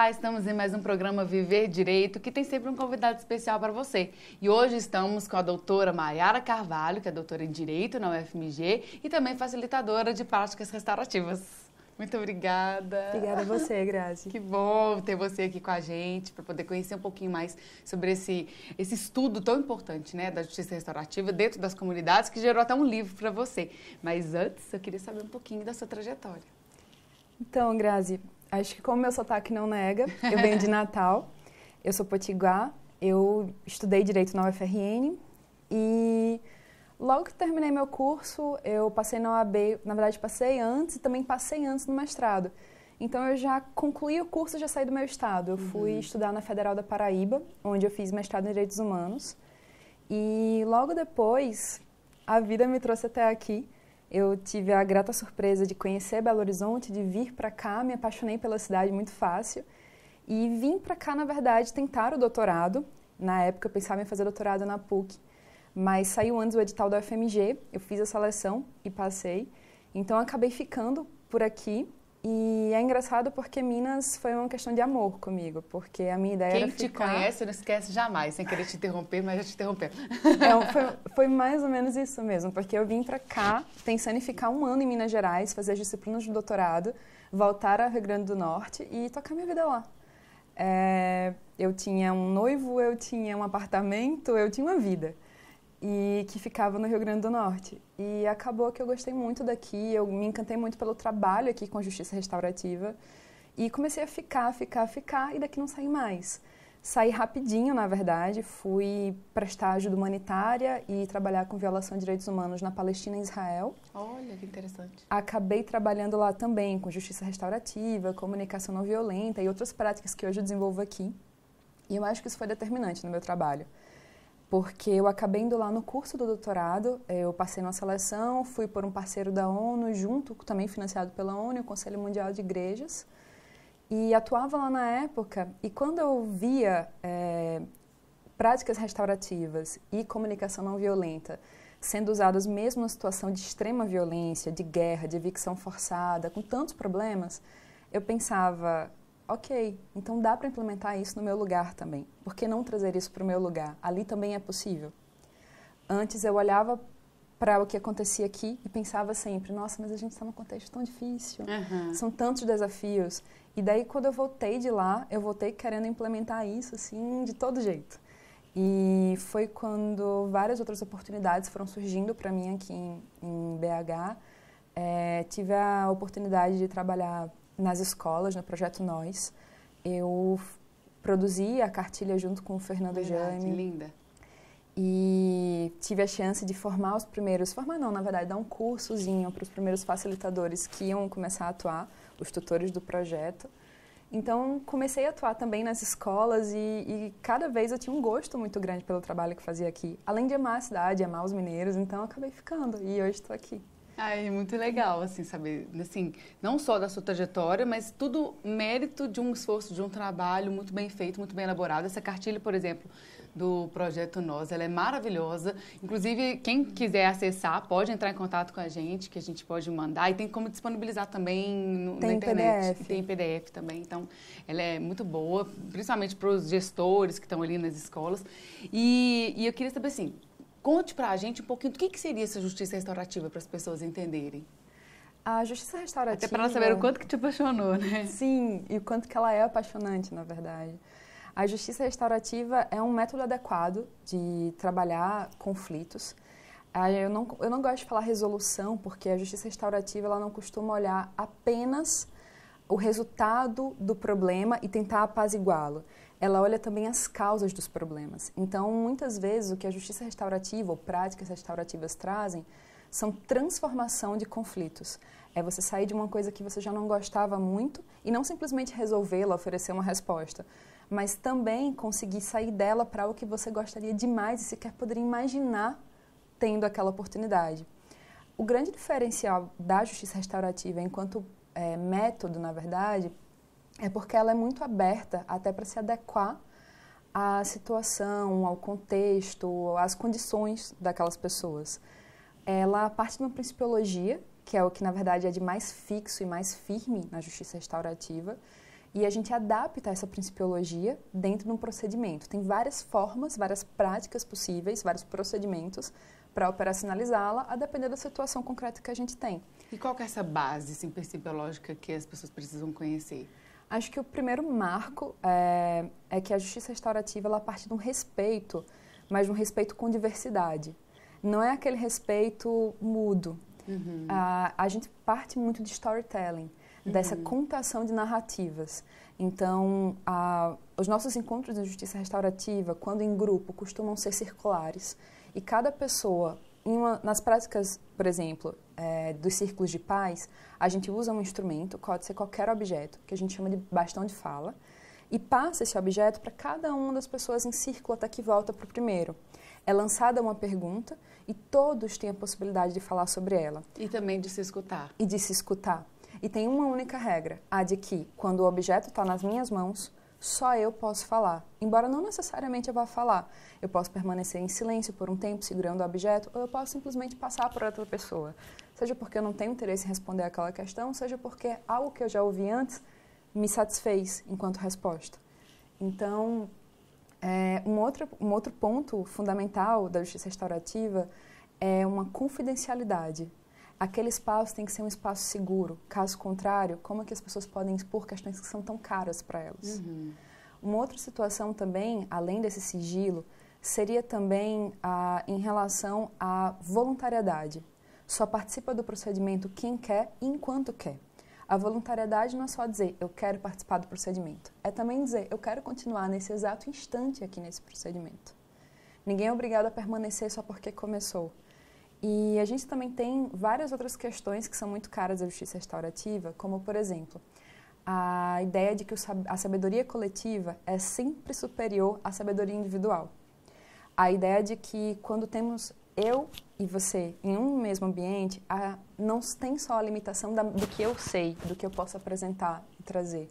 Olá, estamos em mais um programa Viver Direito, que tem sempre um convidado especial para você. E hoje estamos com a doutora Maiara Carvalho, que é doutora em Direito na UFMG e também facilitadora de práticas restaurativas. Muito obrigada. Obrigada a você, Grazi. Que bom ter você aqui com a gente, para poder conhecer um pouquinho mais sobre esse estudo tão importante, né, da justiça restaurativa dentro das comunidades, que gerou até um livro para você. Mas antes, eu queria saber um pouquinho da sua trajetória. Então, Grazi, acho que como meu sotaque não nega, eu venho de Natal, eu sou potiguar, eu estudei Direito na UFRN e logo que terminei meu curso, eu passei na OAB, na verdade passei antes e também passei antes no mestrado. Então eu já concluí o curso e já saí do meu estado. Eu fui estudar na Federal da Paraíba, onde eu fiz mestrado em Direitos Humanos. E logo depois, a vida me trouxe até aqui. Eu tive a grata surpresa de conhecer Belo Horizonte, de vir para cá, me apaixonei pela cidade muito fácil. E vim para cá, na verdade, tentar o doutorado. Na época eu pensava em fazer doutorado na PUC, mas saiu antes o edital da UFMG, eu fiz a seleção e passei. Então acabei ficando por aqui. E é engraçado porque Minas foi uma questão de amor comigo, porque a minha ideia era ficar... Quem te conhece não esquece jamais, sem querer te interromper, mas já te interrompeu. Foi mais ou menos isso mesmo, porque eu vim para cá pensando em ficar 1 ano em Minas Gerais, fazer as disciplinas de doutorado, voltar ao Rio Grande do Norte e tocar minha vida lá. Eu tinha um noivo, eu tinha um apartamento, eu tinha uma vida. E que ficava no Rio Grande do Norte. E acabou que eu gostei muito daqui, eu me encantei muito pelo trabalho aqui com a Justiça Restaurativa e comecei a ficar, e daqui não saí mais. Saí rapidinho, na verdade, fui prestar ajuda humanitária e trabalhar com violação de direitos humanos na Palestina e Israel. Olha, que interessante. Acabei trabalhando lá também com Justiça Restaurativa, comunicação não violenta e outras práticas que hoje eu desenvolvo aqui. E eu acho que isso foi determinante no meu trabalho. Porque eu acabei indo lá no curso do doutorado, eu passei numa seleção, fui por um parceiro da ONU, junto, também financiado pela ONU, o Conselho Mundial de Igrejas, e atuava lá na época, e quando eu via práticas restaurativas e comunicação não violenta sendo usadas mesmo na situação de extrema violência, de guerra, de evicção forçada, com tantos problemas, eu pensava... Ok, então dá para implementar isso no meu lugar também. Por que não trazer isso para o meu lugar? Ali também é possível. Antes eu olhava para o que acontecia aqui e pensava sempre, nossa, mas a gente está num contexto tão difícil, são tantos desafios. E daí quando eu voltei de lá, eu voltei querendo implementar isso assim de todo jeito. E foi quando várias outras oportunidades foram surgindo para mim aqui em BH. Tive a oportunidade de trabalhar nas escolas, no Projeto Nós. Eu produzi a cartilha junto com o Fernando Jaime. Linda. E tive a chance de formar os primeiros... Formar não, na verdade, dar um cursozinho para os primeiros facilitadores que iam começar a atuar, os tutores do projeto. Então, comecei a atuar também nas escolas e cada vez eu tinha um gosto muito grande pelo trabalho que fazia aqui. Além de amar a cidade, amar os mineiros, então acabei ficando e hoje estou aqui. Ai, muito legal, assim, saber, assim, não só da sua trajetória, mas tudo mérito de um esforço, de um trabalho muito bem feito, muito bem elaborado. Essa cartilha, por exemplo, do Projeto Nós, ela é maravilhosa. Inclusive, quem quiser acessar, pode entrar em contato com a gente, que a gente pode mandar. E tem como disponibilizar também na internet. PDF. Tem PDF também. Então, ela é muito boa, principalmente para os gestores que estão ali nas escolas. E eu queria saber, assim... Conte pra gente um pouquinho do que seria essa justiça restaurativa para as pessoas entenderem. A justiça restaurativa... Até para elas saberem o quanto que te apaixonou, né? Sim, e o quanto que ela é apaixonante, na verdade. A justiça restaurativa é um método adequado de trabalhar conflitos. Eu não gosto de falar resolução, porque a justiça restaurativa ela não costuma olhar apenas o resultado do problema e tentar apaziguá-lo. Ela olha também as causas dos problemas. Então, muitas vezes, o que a justiça restaurativa ou práticas restaurativas trazem são transformação de conflitos. É você sair de uma coisa que você já não gostava muito e não simplesmente resolvê-la, oferecer uma resposta, mas também conseguir sair dela para o que você gostaria demais e sequer poderia imaginar tendo aquela oportunidade. O grande diferencial da justiça restaurativa enquanto método, na verdade, é porque ela é muito aberta até para se adequar à situação, ao contexto, às condições daquelas pessoas. Ela parte de uma principiologia, que é o que na verdade é de mais fixo e mais firme na justiça restaurativa, E a gente adapta essa principiologia dentro de um procedimento. Tem várias formas, várias práticas possíveis, vários procedimentos para operacionalizá-la, a depender da situação concreta que a gente tem. E qual que é essa base assim, principiológica que as pessoas precisam conhecer? Acho que o primeiro marco é que a justiça restaurativa ela parte de um respeito, mas de um respeito com diversidade. Não é aquele respeito mudo. Uhum. A gente parte muito de storytelling, dessa contação de narrativas. Então, os nossos encontros de justiça restaurativa, quando em grupo, costumam ser circulares. E cada pessoa, nas práticas, por exemplo, dos círculos de paz, a gente usa um instrumento, pode ser qualquer objeto, que a gente chama de bastão de fala, e passa esse objeto para cada uma das pessoas em círculo até que volta para o primeiro. É lançada uma pergunta e todos têm a possibilidade de falar sobre ela. E também de se escutar. E de se escutar. E tem uma única regra, a de que, quando o objeto está nas minhas mãos, só eu posso falar. Embora não necessariamente eu vá falar. Eu posso permanecer em silêncio por um tempo, segurando o objeto, ou eu posso simplesmente passar por outra pessoa. Seja porque eu não tenho interesse em responder aquela questão, seja porque algo que eu já ouvi antes me satisfez enquanto resposta. Então, um outro ponto fundamental da justiça restaurativa é uma confidencialidade. Aquele espaço tem que ser um espaço seguro. Caso contrário, como é que as pessoas podem expor questões que são tão caras para elas? Uhum. Uma outra situação também, além desse sigilo, seria também em relação à voluntariedade. Só participa do procedimento quem quer e enquanto quer. A voluntariedade não é só dizer, eu quero participar do procedimento. É também dizer, eu quero continuar nesse exato instante aqui nesse procedimento. Ninguém é obrigado a permanecer só porque começou. E a gente também tem várias outras questões que são muito caras da justiça restaurativa, como, por exemplo, a ideia de que a sabedoria coletiva é sempre superior à sabedoria individual. A ideia de que quando temos eu e você em um mesmo ambiente, não tem só a limitação do que eu sei, do que eu posso apresentar e trazer.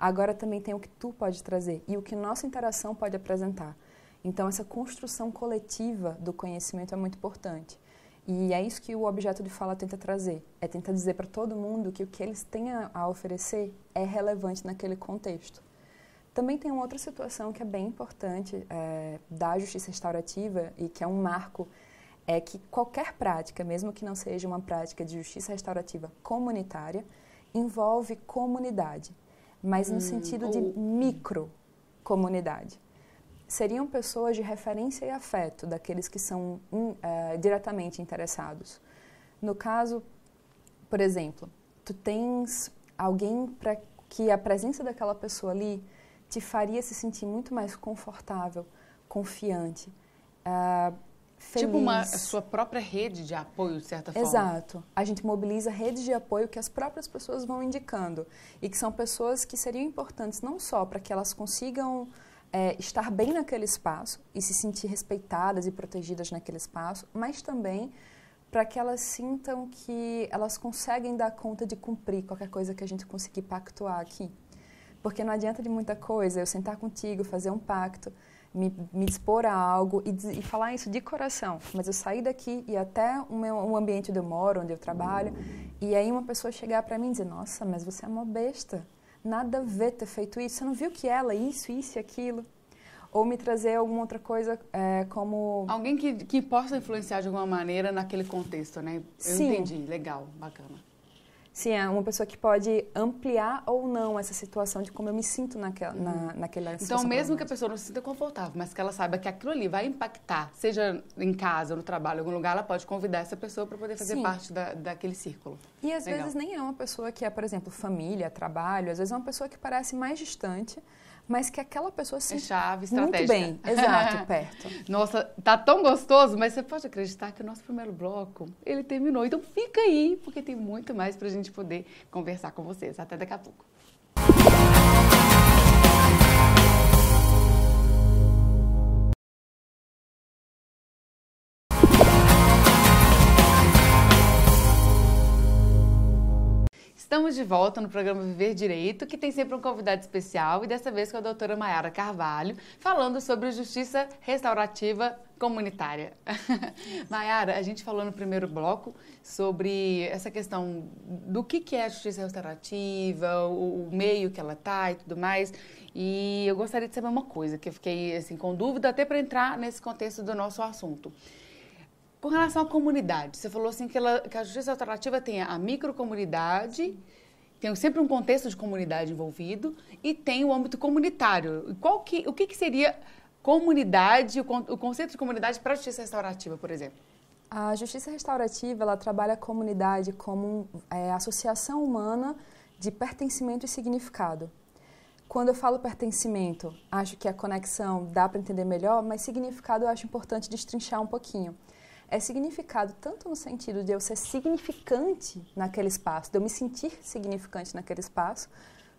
Agora também tem o que tu pode trazer e o que nossa interação pode apresentar. Então, essa construção coletiva do conhecimento é muito importante. E é isso que o objeto de fala tenta trazer. É tentar dizer para todo mundo que o que eles têm a oferecer é relevante naquele contexto. Também tem uma outra situação que é bem importante da justiça restaurativa e que é um marco, é que qualquer prática, mesmo que não seja uma prática de justiça restaurativa comunitária, envolve comunidade, mas no sentido de microcomunidade. Seriam pessoas de referência e afeto daqueles que são diretamente interessados. No caso, por exemplo, tu tens alguém para que a presença daquela pessoa ali te faria se sentir muito mais confortável, confiante, feliz. Tipo a sua própria rede de apoio, de certa forma. Exato. A gente mobiliza redes de apoio que as próprias pessoas vão indicando e que são pessoas que seriam importantes não só para que elas consigam estar bem naquele espaço e se sentir respeitadas e protegidas naquele espaço, mas também para que elas sintam que elas conseguem dar conta de cumprir qualquer coisa que a gente conseguir pactuar aqui. Porque não adianta de muita coisa eu sentar contigo, fazer um pacto, me dispor a algo e falar isso de coração, mas eu sair daqui e até o ambiente onde eu moro, onde eu trabalho, e aí uma pessoa chegar para mim e dizer, nossa, mas você é uma besta. Nada a ver ter feito isso. Você não viu que ela, isso e aquilo? Ou me trazer alguma outra coisa como... Alguém que possa influenciar de alguma maneira naquele contexto, né? Eu Sim. entendi. Legal, bacana. Sim, é uma pessoa que pode ampliar ou não essa situação de como eu me sinto naquela situação. Então, mesmo que a pessoa não se sinta confortável, mas que ela saiba que aquilo ali vai impactar, seja em casa, no trabalho, em algum lugar, ela pode convidar essa pessoa para poder fazer parte daquele círculo. E às vezes nem é uma pessoa que é, por exemplo, família, trabalho, às vezes é uma pessoa que parece mais distante, mas que aquela pessoa se sente muito bem, exato, perto. Nossa, tá tão gostoso, mas você pode acreditar que o nosso primeiro bloco, ele terminou. Então fica aí, porque tem muito mais pra gente poder conversar com vocês. Até daqui a pouco. Estamos de volta no programa Viver Direito, que tem sempre um convidado especial, e dessa vez com a doutora Mayara Carvalho, falando sobre justiça restaurativa comunitária. Mayara, a gente falou no primeiro bloco sobre essa questão do que é a justiça restaurativa, o meio que ela está e tudo mais, e eu gostaria de saber uma coisa, que eu fiquei assim, com dúvida até para entrar nesse contexto do nosso assunto. Com relação à comunidade, você falou assim que a justiça restaurativa tem a microcomunidade, tem sempre um contexto de comunidade envolvido e tem o âmbito comunitário. O que seria comunidade, o conceito de comunidade para a justiça restaurativa, por exemplo? A justiça restaurativa, ela trabalha a comunidade como associação humana de pertencimento e significado. Quando eu falo pertencimento, acho que a conexão dá para entender melhor, mas significado eu acho importante destrinchar um pouquinho. É significado tanto no sentido de eu ser significante naquele espaço, de eu me sentir significante naquele espaço,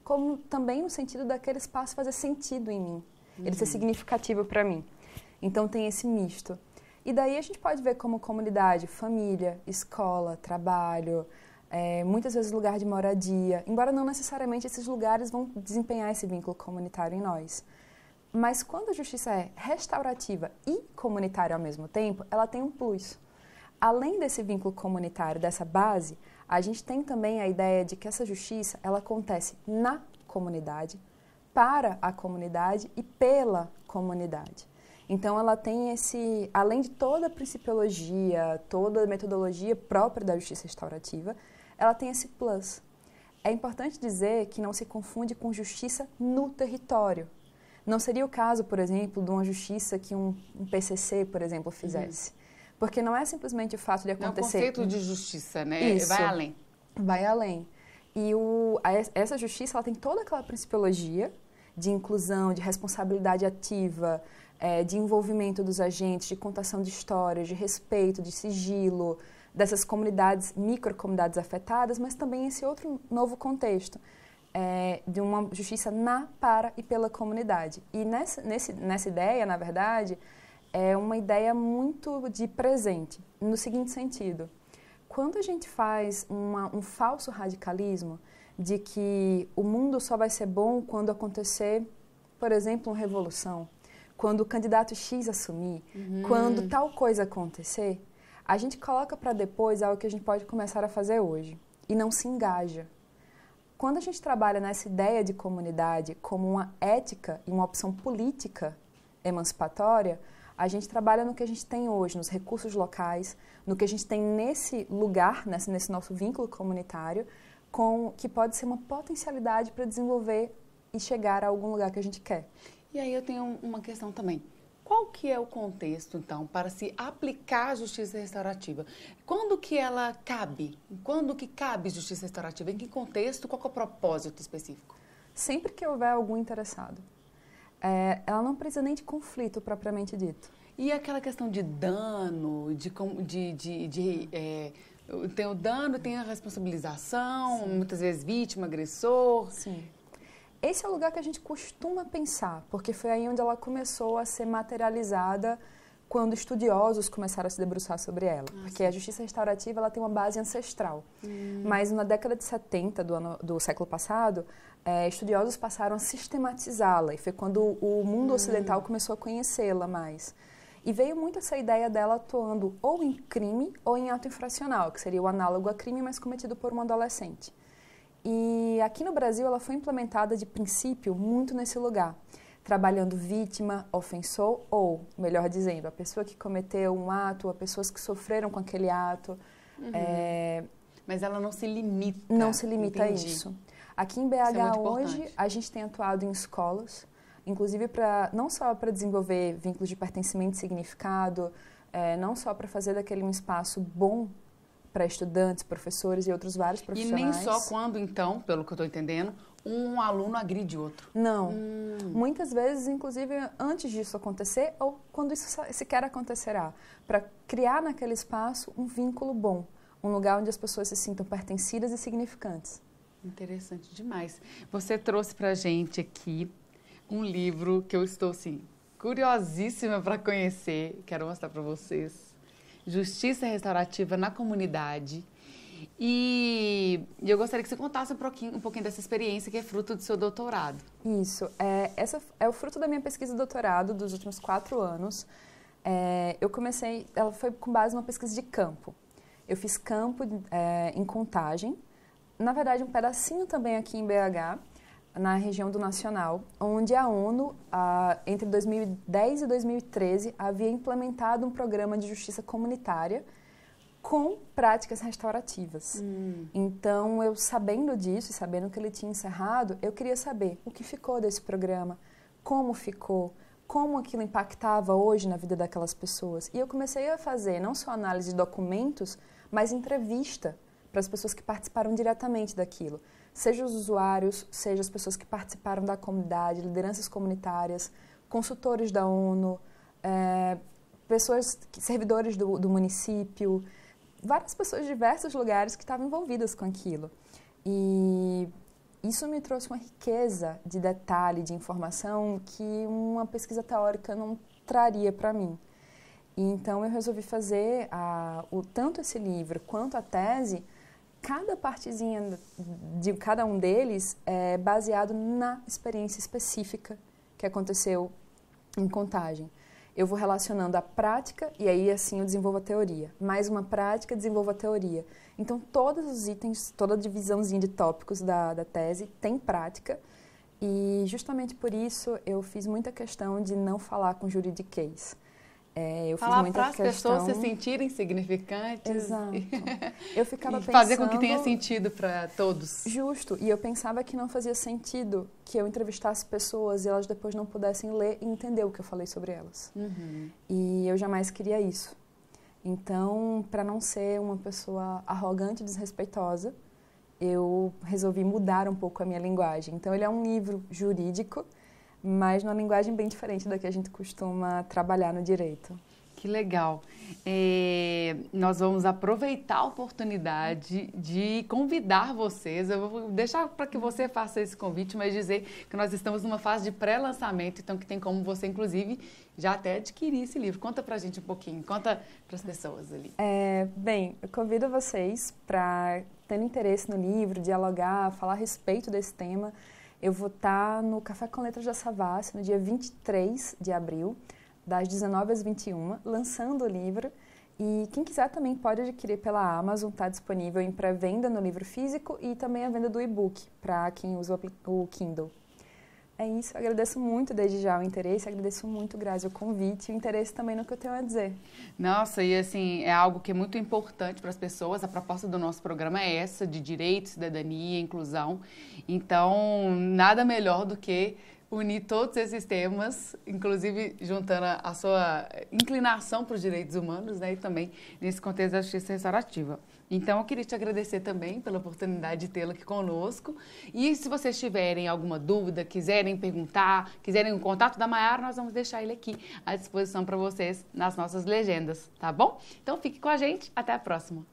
como também no sentido daquele espaço fazer sentido em mim, ele ser significativo para mim. Então tem esse misto. E daí a gente pode ver como comunidade, família, escola, trabalho, muitas vezes lugar de moradia, embora não necessariamente esses lugares vão desempenhar esse vínculo comunitário em nós. Mas quando a justiça é restaurativa e comunitária ao mesmo tempo, ela tem um plus. Além desse vínculo comunitário, dessa base, a gente tem também a ideia de que essa justiça, ela acontece na comunidade, para a comunidade e pela comunidade. Então, ela tem além de toda a principiologia, toda a metodologia própria da justiça restaurativa, ela tem esse plus. É importante dizer que não se confunde com justiça no território. Não seria o caso, por exemplo, de uma justiça que um PCC, por exemplo, fizesse. Porque não é simplesmente o fato de acontecer... É o conceito de justiça, né? Isso. Vai além. Vai além. E essa justiça, ela tem toda aquela principiologia de inclusão, de responsabilidade ativa, de envolvimento dos agentes, de contação de histórias, de respeito, de sigilo, dessas comunidades, microcomunidades afetadas, mas também esse outro novo contexto. De uma justiça na, para e pela comunidade. E nessa ideia, na verdade, é uma ideia muito de presente, no seguinte sentido. Quando a gente faz um falso radicalismo de que o mundo só vai ser bom quando acontecer, por exemplo, uma revolução, quando o candidato X assumir, quando tal coisa acontecer, a gente coloca para depois algo que a gente pode começar a fazer hoje e não se engaja. Quando a gente trabalha nessa ideia de comunidade como uma ética e uma opção política emancipatória, a gente trabalha no que a gente tem hoje, nos recursos locais, no que a gente tem nesse lugar, nesse nosso vínculo comunitário, que pode ser uma potencialidade para desenvolver e chegar a algum lugar que a gente quer. E aí eu tenho uma questão também. Qual que é o contexto, então, para se aplicar a justiça restaurativa? Quando que ela cabe? Quando que cabe justiça restaurativa? Em que contexto? Qual que é o propósito específico? Sempre que houver algum interessado. Ela não precisa nem de conflito, propriamente dito. E aquela questão de dano, tem o dano, tem a responsabilização, sim, muitas vezes vítima, agressor. Sim. Esse é o lugar que a gente costuma pensar, porque foi aí onde ela começou a ser materializada quando estudiosos começaram a se debruçar sobre ela. Porque a justiça restaurativa ela tem uma base ancestral. Mas na década de 70 do século passado, estudiosos passaram a sistematizá-la. E foi quando o mundo ocidental começou a conhecê-la mais. E veio muito essa ideia dela atuando ou em crime ou em ato infracional, que seria o análogo a crime, mas cometido por um adolescente. E aqui no Brasil ela foi implementada de princípio muito nesse lugar, trabalhando vítima, ofensor ou, melhor dizendo, a pessoa que cometeu um ato, as pessoas que sofreram com aquele ato. Mas ela não se limita. Não se limita a isso. Aqui em BH hoje importante. a gente tem atuado em escolas, inclusive não só para desenvolver vínculos de pertencimento e significado, não só para fazer daquele um espaço bom para estudantes, professores e outros vários profissionais. E nem só quando, então, pelo que eu estou entendendo, um aluno agride outro. Não. Muitas vezes, inclusive, antes disso acontecer ou quando isso sequer acontecerá, para criar naquele espaço um vínculo bom, um lugar onde as pessoas se sintam pertencidas e significantes. Interessante demais. Você trouxe para a gente aqui um livro que eu estou, assim, curiosíssima para conhecer. Quero mostrar para vocês. Justiça Restaurativa na Comunidade. E eu gostaria que você contasse um pouquinho dessa experiência que é fruto do seu doutorado. Isso. Essa é o fruto da minha pesquisa de doutorado dos últimos 4 anos. Eu comecei, ela foi com base numa pesquisa de campo. Eu fiz campo em Contagem, na verdade um pedacinho também aqui em BH, na região do Nacional, onde a ONU, entre 2010 e 2013, havia implementado um programa de justiça comunitária com práticas restaurativas. Então, eu sabendo disso e sabendo que ele tinha encerrado, eu queria saber o que ficou desse programa, como ficou, como aquilo impactava hoje na vida daquelas pessoas. E eu comecei a fazer não só análise de documentos, mas entrevista para as pessoas que participaram diretamente daquilo. Seja os usuários, seja as pessoas que participaram da comunidade, lideranças comunitárias, consultores da ONU, servidores do município, várias pessoas de diversos lugares que estavam envolvidas com aquilo. E isso me trouxe uma riqueza de detalhe, de informação que uma pesquisa teórica não traria para mim. E então eu resolvi fazer tanto esse livro quanto a tese, cada partezinha de cada um deles é baseado na experiência específica que aconteceu em Contagem. Eu vou relacionando a prática e aí assim eu desenvolvo a teoria. Mais uma prática, desenvolvo a teoria. Então todos os itens, toda a divisãozinha de tópicos da tese tem prática e justamente por isso eu fiz muita questão de não falar com juridiquês. Eu falar fiz muita para as pessoas se sentirem significantes. Exato. Eu ficava e pensando... fazer com que tenha sentido para todos. Justo. E eu pensava que não fazia sentido que eu entrevistasse pessoas e elas depois não pudessem ler e entender o que eu falei sobre elas. E eu jamais queria isso. Então, para não ser uma pessoa arrogante e desrespeitosa, eu resolvi mudar um pouco a minha linguagem. Então, ele é um livro jurídico, mas numa linguagem bem diferente da que a gente costuma trabalhar no direito. Que legal. Nós vamos aproveitar a oportunidade de convidar vocês. Eu vou deixar para que você faça esse convite, mas dizer que nós estamos numa fase de pré-lançamento, então que tem como você, inclusive, já até adquirir esse livro. Conta para a gente um pouquinho, conta para as pessoas ali. Bem, eu convido vocês para terem interesse no livro, dialogar, falar a respeito desse tema. Eu vou estar no Café com Letras da Savassi, no dia 23 de abril, das 19 às 21, lançando o livro. E quem quiser também pode adquirir pela Amazon, está disponível em pré-venda no livro físico e também a venda do e-book, para quem usa o Kindle. É isso, agradeço muito desde já o interesse, agradeço muito, Grazi, o convite e o interesse também no que eu tenho a dizer. Nossa, e assim, é algo que é muito importante para as pessoas, a proposta do nosso programa é essa, de direito, cidadania, inclusão. Então, nada melhor do que unir todos esses temas, inclusive juntando a sua inclinação para os direitos humanos, né, e também nesse contexto da justiça restaurativa. Então, eu queria te agradecer também pela oportunidade de tê-la aqui conosco. E se vocês tiverem alguma dúvida, quiserem perguntar, quiserem o contato da Maiara, nós vamos deixar ele aqui à disposição para vocês nas nossas legendas, tá bom? Então, fique com a gente. Até a próxima.